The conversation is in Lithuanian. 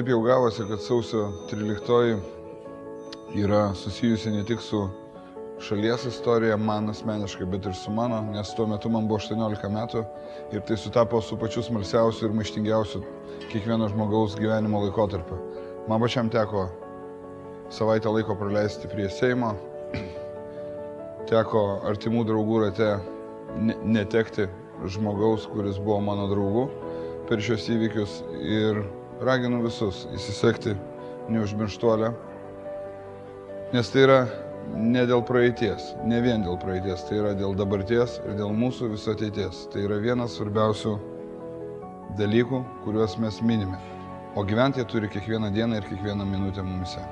taip jau gavosi, kad sausio 13 yra susijusi ne tik su šalies istorija, man asmeniškai, bet ir su mano, nes tuo metu man buvo 18 metų ir tai sutapo su pačiu smalsiausiu ir maištingiausiu kiekvieno žmogaus gyvenimo laikotarpiu. Man pačiam teko savaitę laiko praleisti prie Seimo, teko artimų draugų rate netekti žmogaus, kuris buvo mano draugu per šios įvykius ir raginu visus įsisekti neužmirštuolę, nes tai yra ne dėl praeities, ne vien dėl praeities, tai yra dėl dabarties ir dėl mūsų viso ateities. Tai yra vienas svarbiausių dalykų, kuriuos mes minime, o gyventi jie turi kiekvieną dieną ir kiekvieną minutę mumise.